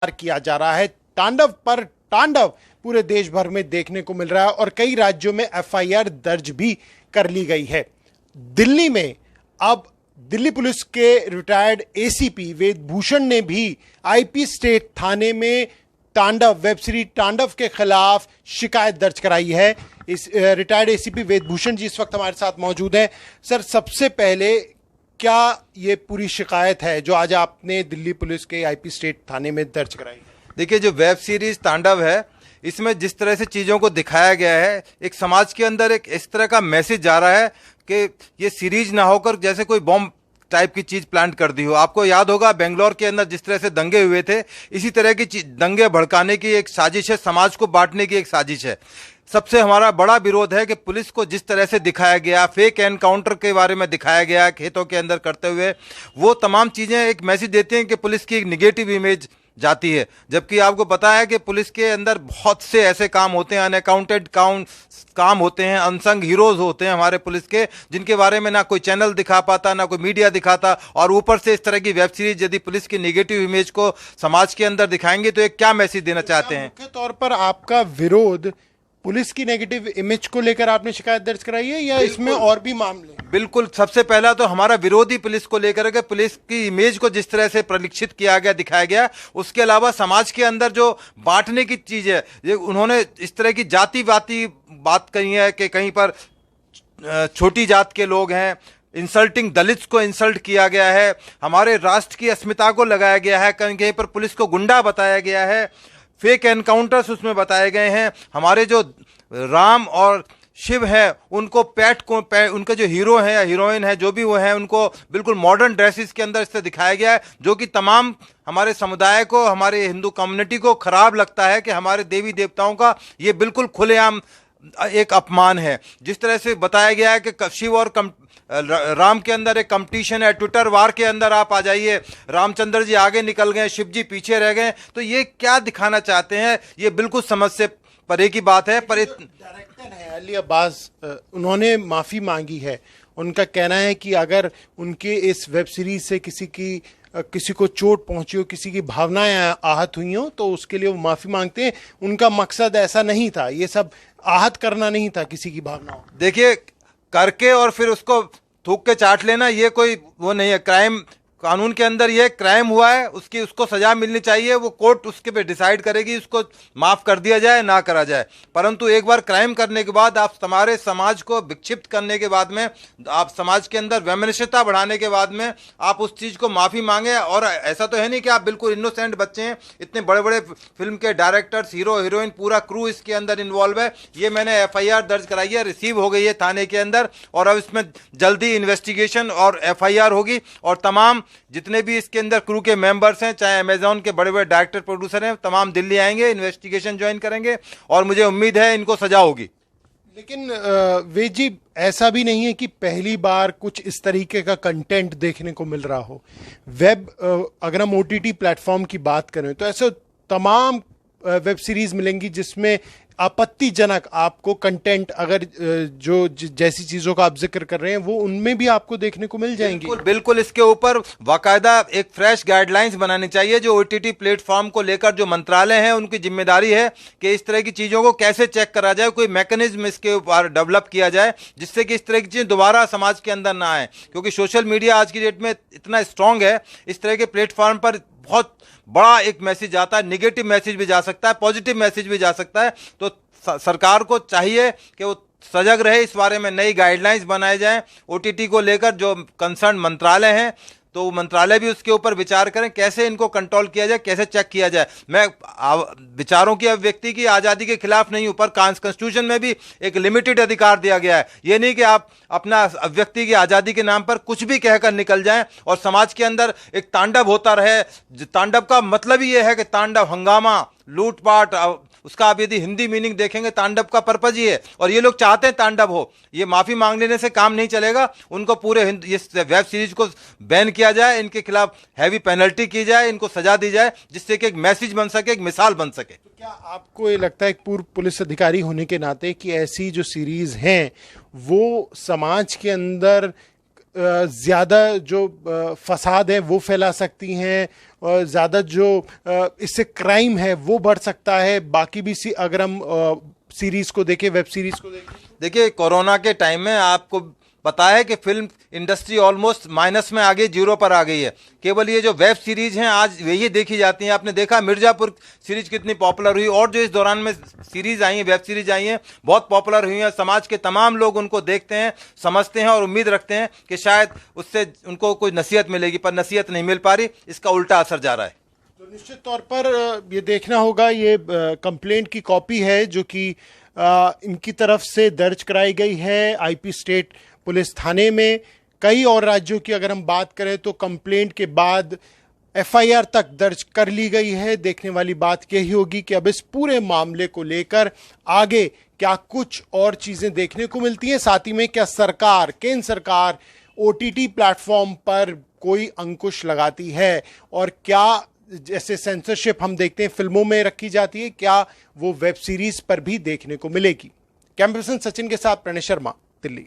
किया जा रहा है। तांडव पर तांडव पूरे देश भर में देखने को मिल रहा है और कई राज्यों में एफआईआर दर्ज भी कर ली गई है। दिल्ली में अब दिल्ली पुलिस के रिटायर्ड एसीपी वेदभूषण ने भी आईपी स्टेट थाने में तांडव वेब सीरीज तांडव के खिलाफ शिकायत दर्ज कराई है। इस रिटायर्ड एसीपी वेदभूषण जी इस वक्त हमारे साथ मौजूद हैं। सर, सबसे पहले क्या ये पूरी शिकायत है जो आज आपने दिल्ली पुलिस के आईपी स्टेट थाने में दर्ज कराई? देखिए, जो वेब सीरीज तांडव है, इसमें जिस तरह से चीज़ों को दिखाया गया है, एक समाज के अंदर एक इस तरह का मैसेज जा रहा है कि ये सीरीज ना होकर जैसे कोई बॉम्ब टाइप की चीज प्लांट कर दी हो। आपको याद होगा बेंगलोर के अंदर जिस तरह से दंगे हुए थे, इसी तरह की दंगे भड़काने की एक साजिश है, समाज को बांटने की एक साजिश है। सबसे हमारा बड़ा विरोध है कि पुलिस को जिस तरह से दिखाया गया, फेक एनकाउंटर के बारे में दिखाया गया खेतों के अंदर करते हुए, वो तमाम चीजें एक मैसेज देती हैं कि पुलिस की एक निगेटिव इमेज जाती है। जबकि आपको पता है कि पुलिस के अंदर बहुत से ऐसे काम होते हैं, अनअकाउंटेड काम होते हैं, अनसंग हीरोज होते हैं हमारे पुलिस के, जिनके बारे में ना कोई चैनल दिखा पाता, ना कोई मीडिया दिखाता। और ऊपर से इस तरह की वेब सीरीज यदि पुलिस की नेगेटिव इमेज को समाज के अंदर दिखाएंगे तो एक क्या मैसेज देना चाहते हैं? मुख्य तौर पर आपका विरोध पुलिस की नेगेटिव इमेज को लेकर आपने शिकायत दर्ज कराई है या इसमें और भी मामले? बिल्कुल, सबसे पहला तो हमारा विरोधी पुलिस को लेकर है कि पुलिस की इमेज को जिस तरह से प्रलिखित किया गया, दिखाया गया। उसके अलावा समाज के अंदर जो बांटने की चीज है, ये उन्होंने इस तरह की जातिवादी बात कही है कि कहीं पर छोटी जात के लोग हैं, इंसल्टिंग दलित्स को इंसल्ट किया गया है, हमारे राष्ट्र की अस्मिता को लगाया गया है, कहीं कहीं पर पुलिस को गुंडा बताया गया है, फेक एनकाउंटर्स उसमें बताए गए हैं। हमारे जो राम और शिव है उनको उनके जो हीरो हैं या हीरोइन है, जो भी वो हैं, उनको बिल्कुल मॉडर्न ड्रेसेस के अंदर इससे दिखाया गया है, जो कि तमाम हमारे समुदाय को, हमारे हिंदू कम्युनिटी को खराब लगता है कि हमारे देवी देवताओं का ये बिल्कुल खुलेआम एक अपमान है। जिस तरह से बताया गया है कि शिव और राम के अंदर एक कंपटीशन है, ट्विटर वार के अंदर आप आ जाइए, रामचंद्र जी आगे निकल गए, शिव जी पीछे रह गए, तो ये क्या दिखाना चाहते हैं? ये बिल्कुल समझ से परे की बात है। पर डायरेक्टर है अली अब्बास, उन्होंने माफी मांगी है। उनका कहना है कि अगर उनके इस वेब सीरीज से किसी को चोट पहुंची हो, किसी की भावनाएं आहत हुई हो, तो उसके लिए वो माफी मांगते हैं। उनका मकसद ऐसा नहीं था, ये सब आहत करना नहीं था किसी की भावनाओं। देखिए, करके और फिर उसको थूक के चाट लेना, ये कोई वो नहीं है। क्राइम कानून के अंदर ये क्राइम हुआ है, उसको सजा मिलनी चाहिए। वो कोर्ट उसके पे डिसाइड करेगी, उसको माफ कर दिया जाए ना करा जाए। परंतु एक बार क्राइम करने के बाद, आप हमारे समाज को विक्षिप्त करने के बाद में, आप समाज के अंदर वैमनस्यता बढ़ाने के बाद में आप उस चीज को माफी मांगे। और ऐसा तो है नहीं कि आप बिल्कुल इनोसेंट बच्चे हैं, इतने बड़े बड़े फिल्म के डायरेक्टर्स, हीरो हीरोइन, पूरा क्रू इसके अंदर इन्वॉल्व है। ये मैंने एफआईआर दर्ज कराई है, रिसीव हो गई है थाने के अंदर, और अब इसमें जल्दी इन्वेस्टिगेशन और एफआईआर होगी। और तमाम जितने भी इसके अंदर क्रू के मेंबर्स हैं, चाहे अमेजॉन के बड़े बड़े डायरेक्टर प्रोड्यूसर हैं, तमाम दिल्ली आएंगे, इन्वेस्टिगेशन ज्वाइन करेंगे और मुझे उम्मीद है इनको सजा होगी। लेकिन वे जी, ऐसा भी नहीं है कि पहली बार कुछ इस तरीके का कंटेंट देखने को मिल रहा हो। अगर हम ओटीटी प्लेटफॉर्म की बात करें तो ऐसे तमाम वेब सीरीज मिलेंगी जिसमें आपत्तिजनक आपको कंटेंट, अगर जो जैसी चीजों का आप जिक्र कर रहे हैं, वो उनमें भी आपको देखने को मिल जाएंगी। बिल्कुल बिल्कुल, इसके ऊपर बाकायदा एक फ्रेश गाइडलाइंस बनानी चाहिए। जो ओटीटी प्लेटफॉर्म को लेकर जो मंत्रालय है, उनकी जिम्मेदारी है कि इस तरह की चीजों को कैसे चेक करा जाए, कोई मैकेनिज्म इसके ऊपर डेवलप किया जाए जिससे कि इस तरह की चीजें दोबारा समाज के अंदर ना आए। क्योंकि सोशल मीडिया आज की डेट में इतना स्ट्रांग है, इस तरह के प्लेटफॉर्म पर बहुत बड़ा एक मैसेज आता है, नेगेटिव मैसेज भी जा सकता है, पॉजिटिव मैसेज भी जा सकता है। तो सरकार को चाहिए कि वो सजग रहे, इस बारे में नई गाइडलाइंस बनाए जाएं। ओटीटी को लेकर जो कंसर्न मंत्रालय हैं, तो मंत्रालय भी उसके ऊपर विचार करें, कैसे इनको कंट्रोल किया जाए, कैसे चेक किया जाए। मैं विचारों की अभिव्यक्ति की आज़ादी के खिलाफ नहीं हूं, पर कॉन्स्टिट्यूशन में भी एक लिमिटेड अधिकार दिया गया है। ये नहीं कि आप अपना अभिव्यक्ति की आज़ादी के नाम पर कुछ भी कहकर निकल जाएं और समाज के अंदर एक तांडव होता रहे। तांडव का मतलब ही ये है कि तांडव, हंगामा, लूटपाट, उसका आप यदि हिंदी मीनिंग देखेंगे, तांडव का पर्पज ही है। और ये लोग चाहते हैं तांडव हो। ये माफी मांग लेने से काम नहीं चलेगा, उनको पूरे इस वेब सीरीज को बैन किया जाए, इनके खिलाफ हैवी पेनल्टी की जाए, इनको सजा दी जाए, जिससे कि एक मैसेज बन सके, एक मिसाल बन सके। तो क्या आपको ये लगता है, एक पूर्व पुलिस अधिकारी होने के नाते, कि ऐसी जो सीरीज हैं वो समाज के अंदर ज़्यादा जो फसाद है वो फैला सकती हैं और ज़्यादा जो इससे क्राइम है वो बढ़ सकता है। बाकी भी अगर हम सीरीज़ को देखें, वेब सीरीज़ को देखें, देखिए कोरोना के टाइम में आपको पता है कि फिल्म इंडस्ट्री ऑलमोस्ट माइनस में आ गई, जीरो पर आ गई है। केवल ये जो वेब सीरीज हैं आज यही देखी जाती हैं। आपने देखा मिर्जापुर सीरीज कितनी पॉपुलर हुई, और जो इस दौरान में सीरीज आई हैं, वेब सीरीज आई हैं, बहुत पॉपुलर हुई हैं। समाज के तमाम लोग उनको देखते हैं, समझते हैं और उम्मीद रखते हैं कि शायद उससे उनको कोई नसीहत मिलेगी, पर नसीहत नहीं मिल पा रही, इसका उल्टा असर जा रहा है। तो निश्चित तौर पर ये देखना होगा। ये कंप्लेंट की कॉपी है जो कि इनकी तरफ से दर्ज कराई गई है आईपी स्टेट पुलिस थाने में। कई और राज्यों की अगर हम बात करें तो कंप्लेंट के बाद एफआईआर तक दर्ज कर ली गई है। देखने वाली बात यही होगी कि अब इस पूरे मामले को लेकर आगे क्या कुछ और चीजें देखने को मिलती हैं, साथ ही में क्या सरकार, केंद्र सरकार ओटीटी प्लेटफॉर्म पर कोई अंकुश लगाती है, और क्या जैसे सेंसरशिप हम देखते हैं फिल्मों में रखी जाती है, क्या वो वेब सीरीज पर भी देखने को मिलेगी। कैमरा पर्सन सचिन के साथ प्रणय शर्मा, दिल्ली।